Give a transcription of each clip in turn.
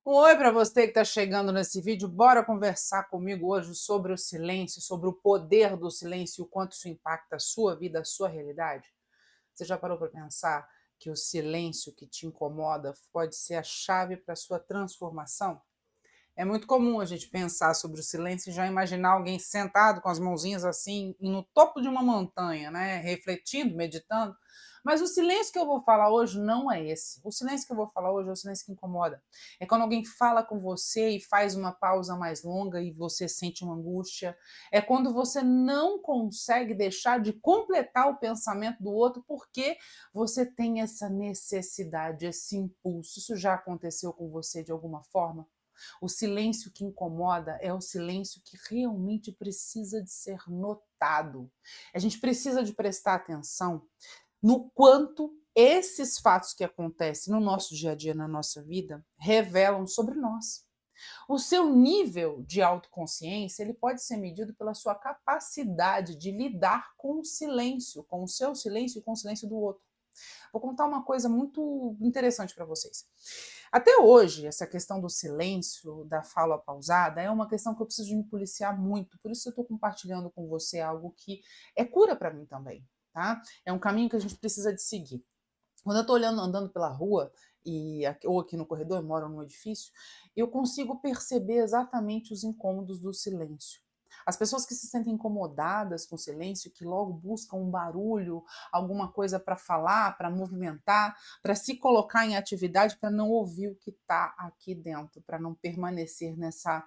Oi para você que está chegando nesse vídeo, bora conversar comigo hoje sobre o silêncio, sobre o poder do silêncio e o quanto isso impacta a sua vida, a sua realidade? Você já parou para pensar que o silêncio que te incomoda pode ser a chave para a sua transformação? É muito comum a gente pensar sobre o silêncio e já imaginar alguém sentado com as mãozinhas assim, no topo de uma montanha, né? Refletindo, meditando. Mas o silêncio que eu vou falar hoje não é esse. O silêncio que eu vou falar hoje é o silêncio que incomoda. É quando alguém fala com você e faz uma pausa mais longa e você sente uma angústia. É quando você não consegue deixar de completar o pensamento do outro porque você tem essa necessidade, esse impulso. Isso já aconteceu com você de alguma forma? O silêncio que incomoda é o silêncio que realmente precisa de ser notado. A gente precisa de prestar atenção no quanto esses fatos que acontecem no nosso dia a dia, na nossa vida, revelam sobre nós. O seu nível de autoconsciência, ele pode ser medido pela sua capacidade de lidar com o silêncio, com o seu silêncio e com o silêncio do outro. Vou contar uma coisa muito interessante para vocês. Até hoje, essa questão do silêncio, da fala pausada, é uma questão que eu preciso de me policiar muito. Por isso eu estou compartilhando com você algo que é cura para mim também, tá? É um caminho que a gente precisa de seguir. Quando eu estou olhando, andando pela rua, ou aqui no corredor, eu moro num edifício, eu consigo perceber exatamente os incômodos do silêncio. As pessoas que se sentem incomodadas com o silêncio, que logo buscam um barulho, alguma coisa para falar, para movimentar, para se colocar em atividade, para não ouvir o que está aqui dentro, para não permanecer nessa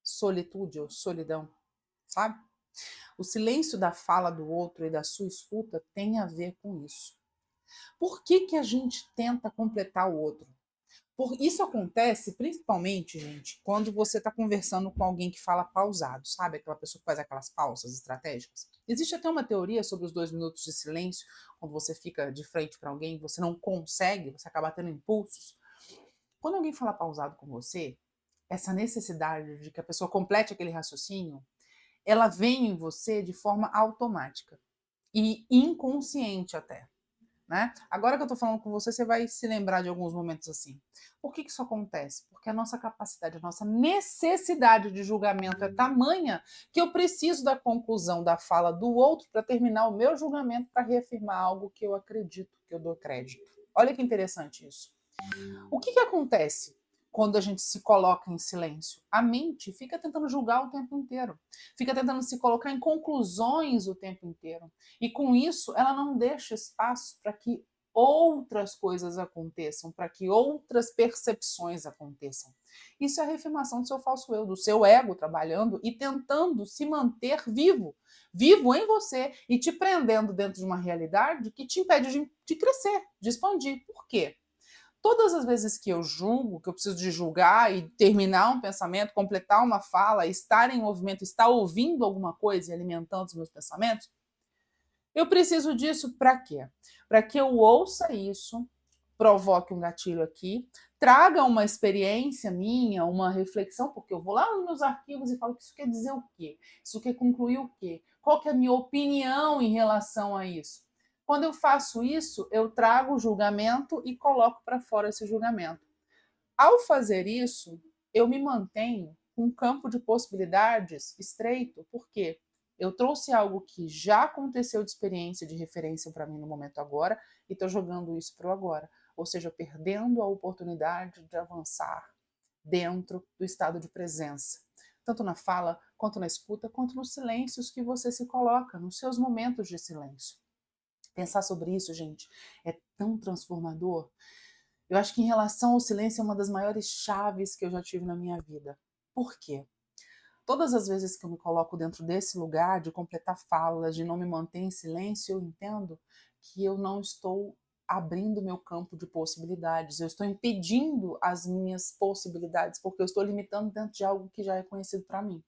solitude ou solidão, sabe? O silêncio da fala do outro e da sua escuta tem a ver com isso. Por que, que a gente tenta completar o outro? Isso acontece principalmente, gente, quando você está conversando com alguém que fala pausado, sabe? Aquela pessoa que faz aquelas pausas estratégicas. Existe até uma teoria sobre os 2 minutos de silêncio, quando você fica de frente para alguém, você não consegue, você acaba tendo impulsos. Quando alguém fala pausado com você, essa necessidade de que a pessoa complete aquele raciocínio, ela vem em você de forma automática e inconsciente até. Né? Agora que eu estou falando com você, você vai se lembrar de alguns momentos assim. Por que, que isso acontece? Porque a nossa capacidade, a nossa necessidade de julgamento é tamanha que eu preciso da conclusão da fala do outro para terminar o meu julgamento para reafirmar algo que eu acredito, que eu dou crédito. Olha que interessante isso. O que, que acontece quando a gente se coloca em silêncio? A mente fica tentando julgar o tempo inteiro, fica tentando se colocar em conclusões o tempo inteiro. E com isso, ela não deixa espaço para que outras coisas aconteçam, para que outras percepções aconteçam. Isso é a reafirmação do seu falso eu, do seu ego trabalhando e tentando se manter vivo, vivo em você e te prendendo dentro de uma realidade que te impede de crescer, de expandir. Por quê? Todas as vezes que eu julgo, que eu preciso de julgar e terminar um pensamento, completar uma fala, estar em movimento, estar ouvindo alguma coisa e alimentando os meus pensamentos, eu preciso disso para quê? Para que eu ouça isso, provoque um gatilho aqui, traga uma experiência minha, uma reflexão, porque eu vou lá nos meus arquivos e falo que isso quer dizer o quê? Isso quer concluir o quê? Qual que é a minha opinião em relação a isso? Quando eu faço isso, eu trago o julgamento e coloco para fora esse julgamento. Ao fazer isso, eu me mantenho com um campo de possibilidades estreito, porque eu trouxe algo que já aconteceu de experiência, de referência para mim no momento agora, e estou jogando isso para o agora. Ou seja, perdendo a oportunidade de avançar dentro do estado de presença. Tanto na fala, quanto na escuta, quanto nos silêncios que você se coloca, nos seus momentos de silêncio. Pensar sobre isso, gente, é tão transformador. Eu acho que em relação ao silêncio é uma das maiores chaves que eu já tive na minha vida. Por quê? Todas as vezes que eu me coloco dentro desse lugar de completar falas, de não me manter em silêncio, eu entendo que eu não estou abrindo meu campo de possibilidades, eu estou impedindo as minhas possibilidades, porque eu estou limitando dentro de algo que já é conhecido para mim.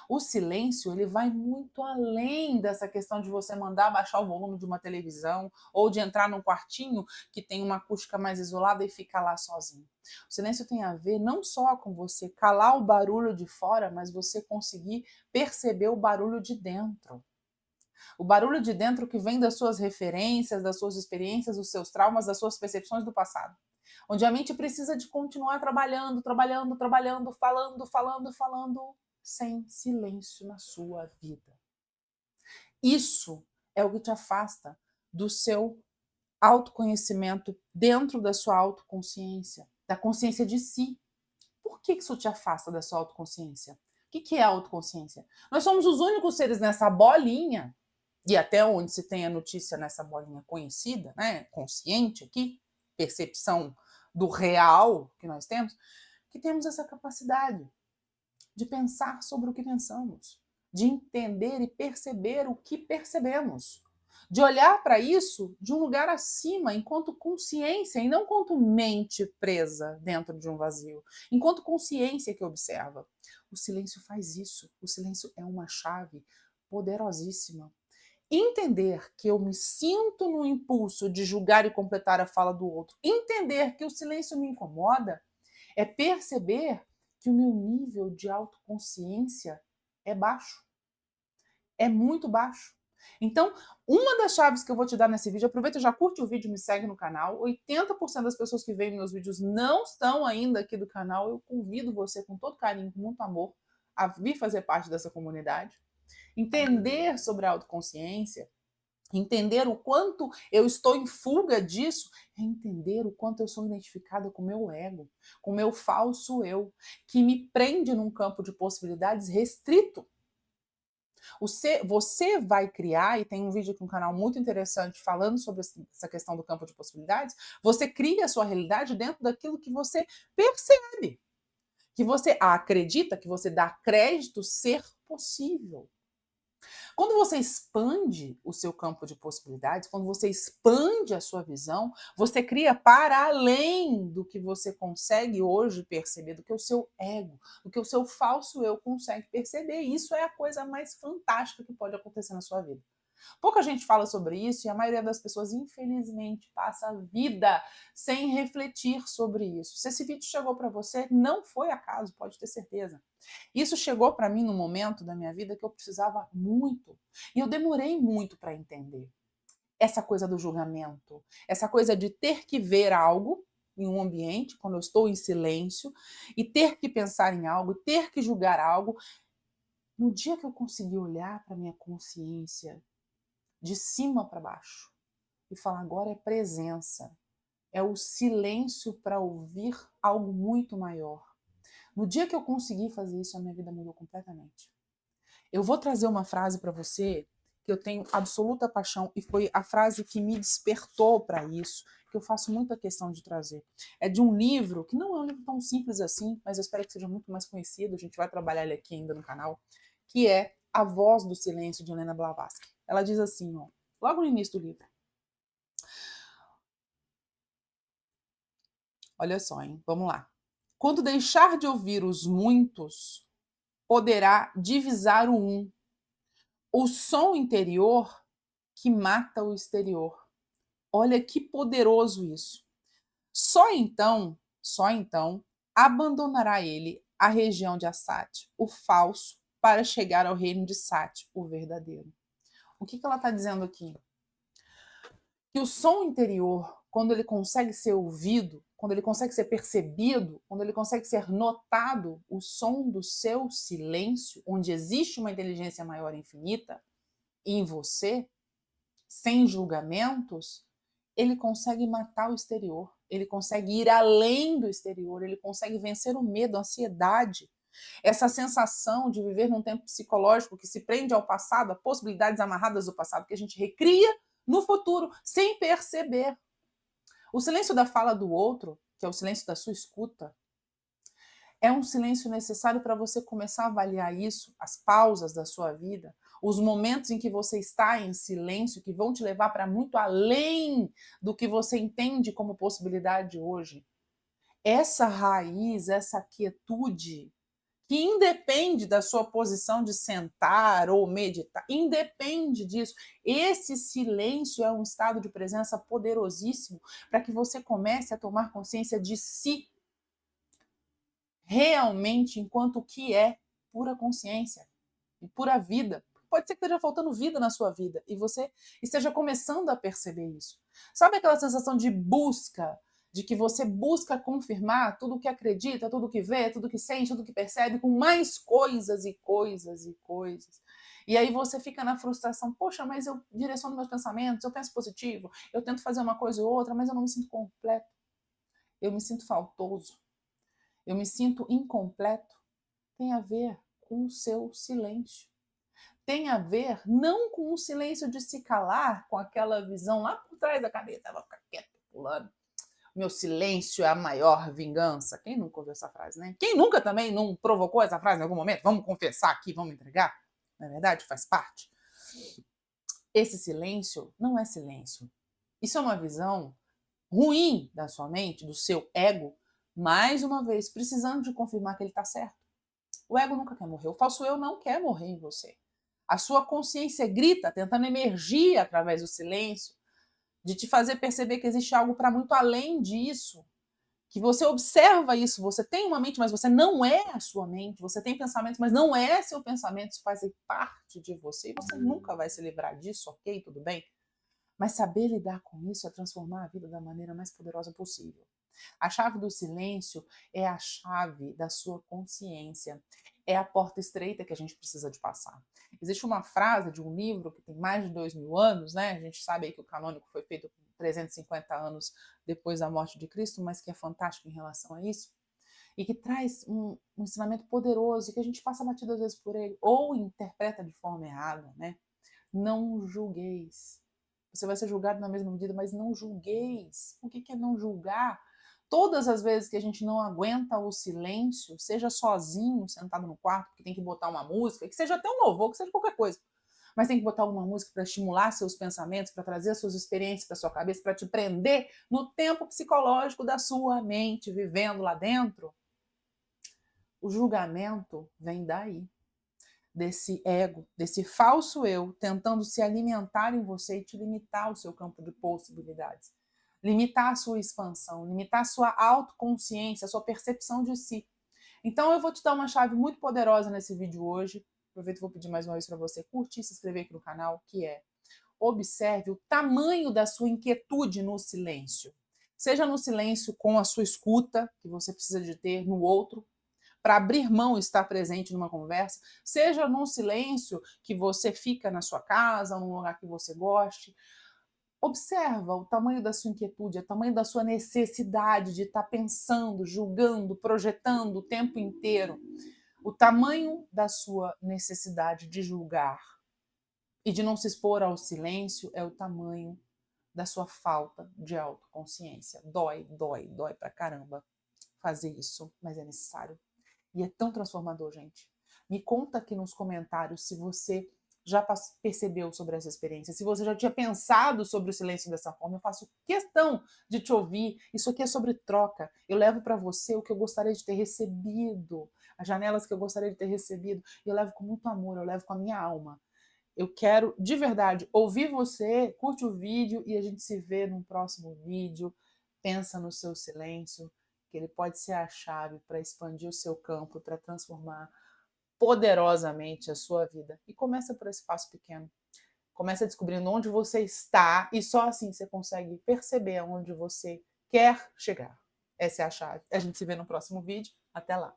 O silêncio, ele vai muito além dessa questão de você mandar baixar o volume de uma televisão ou de entrar num quartinho que tem uma acústica mais isolada e ficar lá sozinho. O silêncio tem a ver não só com você calar o barulho de fora, mas você conseguir perceber o barulho de dentro. O barulho de dentro que vem das suas referências, das suas experiências, dos seus traumas, das suas percepções do passado. onde a mente precisa de continuar trabalhando, trabalhando, trabalhando, falando, falando, falando, sem silêncio na sua vida. Isso é o que te afasta do seu autoconhecimento dentro da sua autoconsciência, da consciência de si. Por que isso te afasta da sua autoconsciência? O que é a autoconsciência? Nós somos os únicos seres nessa bolinha, e até onde se tem a notícia nessa bolinha conhecida, né, consciente aqui, percepção do real que nós temos, que temos essa capacidade de pensar sobre o que pensamos, de entender e perceber o que percebemos, de olhar para isso de um lugar acima, enquanto consciência e não enquanto mente presa dentro de um vazio, enquanto consciência que observa. O silêncio faz isso. O silêncio é uma chave poderosíssima. Entender que eu me sinto no impulso de julgar e completar a fala do outro, entender que o silêncio me incomoda, é perceber que o meu nível de autoconsciência é baixo. É muito baixo. Então, uma das chaves que eu vou te dar nesse vídeo, aproveita, já curte o vídeo e me segue no canal. 80% das pessoas que veem meus vídeos não estão ainda aqui do canal. Eu convido você com todo carinho, com muito amor, a vir fazer parte dessa comunidade. Entender sobre a autoconsciência, entender o quanto eu estou em fuga disso, é entender o quanto eu sou identificada com o meu ego, com o meu falso eu, que me prende num campo de possibilidades restrito. Você vai criar, e tem um vídeo aqui no canal muito interessante falando sobre essa questão do campo de possibilidades, você cria a sua realidade dentro daquilo que você percebe, que você acredita, que você dá crédito ser possível. Quando você expande o seu campo de possibilidades, quando você expande a sua visão, você cria para além do que você consegue hoje perceber, do que o seu ego, do que o seu falso eu consegue perceber. Isso é a coisa mais fantástica que pode acontecer na sua vida. Pouca gente fala sobre isso e a maioria das pessoas, infelizmente, passa a vida sem refletir sobre isso. Se esse vídeo chegou para você, não foi acaso, pode ter certeza. Isso chegou para mim num momento da minha vida que eu precisava muito. E eu demorei muito para entender. Essa coisa do julgamento, essa coisa de ter que ver algo em um ambiente, quando eu estou em silêncio, e ter que pensar em algo, ter que julgar algo. No dia que eu consegui olhar para minha consciência de cima para baixo e falar, agora é presença, é o silêncio para ouvir algo muito maior. No dia que eu consegui fazer isso, a minha vida mudou completamente. Eu vou trazer uma frase para você que eu tenho absoluta paixão e foi a frase que me despertou para isso, que eu faço muita questão de trazer. É de um livro que não é um livro tão simples assim, mas eu espero que seja muito mais conhecido, a gente vai trabalhar ele aqui ainda no canal, que é A Voz do Silêncio, de Helena Blavatsky. Ela diz assim, ó, logo no início do livro. Olha só, hein? Vamos lá. Quando deixar de ouvir os muitos, poderá divisar o som interior que mata o exterior. Olha que poderoso isso. Só então, abandonará ele a região de Assat, o falso, para chegar ao reino de Sat, o verdadeiro. O que ela está dizendo aqui? Que o som interior, quando ele consegue ser ouvido, quando ele consegue ser percebido, quando ele consegue ser notado, o som do seu silêncio, onde existe uma inteligência maior infinita em você, sem julgamentos, ele consegue matar o exterior, ele consegue ir além do exterior, ele consegue vencer o medo, a ansiedade, essa sensação de viver num tempo psicológico que se prende ao passado, a possibilidades amarradas do passado que a gente recria no futuro sem perceber. O silêncio da fala do outro, que é o silêncio da sua escuta, é um silêncio necessário para você começar a avaliar isso, as pausas da sua vida, os momentos em que você está em silêncio, que vão te levar para muito além do que você entende como possibilidade hoje. Essa raiz, essa quietude, que independe da sua posição de sentar ou meditar, independe disso. Esse silêncio é um estado de presença poderosíssimo para que você comece a tomar consciência de si realmente enquanto o que é pura consciência e pura vida. Pode ser que esteja faltando vida na sua vida e você esteja começando a perceber isso. Sabe aquela sensação de busca, de que você busca confirmar tudo o que acredita, tudo o que vê, tudo o que sente, tudo o que percebe, com mais coisas e coisas e coisas. E aí você fica na frustração, poxa, mas eu direciono meus pensamentos, eu penso positivo, eu tento fazer uma coisa ou outra, mas eu não me sinto completo, eu me sinto faltoso, eu me sinto incompleto. Tem a ver com o seu silêncio. Tem a ver não com o silêncio de se calar, com aquela visão lá por trás da cabeça, vou ficar quieto, pulando. Meu silêncio é a maior vingança. Quem nunca ouviu essa frase, né? Quem nunca também não provocou essa frase em algum momento? Vamos confessar aqui, vamos entregar? Na verdade, faz parte. Esse silêncio não é silêncio. Isso é uma visão ruim da sua mente, do seu ego, mais uma vez, precisando de confirmar que ele está certo. O ego nunca quer morrer, o falso eu não quer morrer em você. A sua consciência grita, tentando emergir através do silêncio, de te fazer perceber que existe algo para muito além disso, que você observa isso, você tem uma mente, mas você não é a sua mente, você tem pensamentos, mas não é seu pensamento, isso faz parte de você, e você nunca vai se livrar disso, ok? Tudo bem? Mas saber lidar com isso é transformar a vida da maneira mais poderosa possível. A chave do silêncio é a chave da sua consciência. É a porta estreita que a gente precisa de passar. Existe uma frase de um livro que tem mais de 2000 anos, né? A gente sabe aí que o canônico foi feito 350 anos depois da morte de Cristo, mas que é fantástico em relação a isso. E que traz um ensinamento poderoso e que a gente passa batido às vezes por ele, ou interpreta de forma errada, né? Não julgueis. Você vai ser julgado na mesma medida, mas não julgueis. O que é não julgar? Todas as vezes que a gente não aguenta o silêncio, seja sozinho, sentado no quarto, porque tem que botar uma música, que seja até um louvor, que seja qualquer coisa, mas tem que botar alguma música para estimular seus pensamentos, para trazer as suas experiências para sua cabeça, para te prender no tempo psicológico da sua mente, vivendo lá dentro. O julgamento vem daí, desse ego, desse falso eu, tentando se alimentar em você e te limitar o seu campo de possibilidades. Limitar a sua expansão, limitar a sua autoconsciência, a sua percepção de si. Então eu vou te dar uma chave muito poderosa nesse vídeo hoje. Aproveito e vou pedir mais uma vez para você curtir e se inscrever aqui no canal, que é: observe o tamanho da sua inquietude no silêncio. Seja no silêncio com a sua escuta, que você precisa de ter no outro, para abrir mão e estar presente numa conversa, seja num silêncio que você fica na sua casa, num lugar que você goste. Observa o tamanho da sua inquietude, o tamanho da sua necessidade de estar pensando, julgando, projetando o tempo inteiro. O tamanho da sua necessidade de julgar e de não se expor ao silêncio é o tamanho da sua falta de autoconsciência. Dói, dói, dói pra caramba fazer isso, mas é necessário. E é tão transformador, gente. Me conta aqui nos comentários se você já percebeu sobre essa experiência, se você já tinha pensado sobre o silêncio dessa forma. Eu faço questão de te ouvir. Isso aqui é sobre troca. Eu levo para você o que eu gostaria de ter recebido, as janelas que eu gostaria de ter recebido. Eu levo com muito amor, eu levo com a minha alma. Eu quero, de verdade, ouvir você, curte o vídeo e a gente se vê num próximo vídeo. Pensa no seu silêncio, que ele pode ser a chave para expandir o seu campo, para transformar poderosamente a sua vida. E começa por esse passo pequeno. Começa descobrindo onde você está e só assim você consegue perceber aonde você quer chegar. Essa é a chave. A gente se vê no próximo vídeo. Até lá!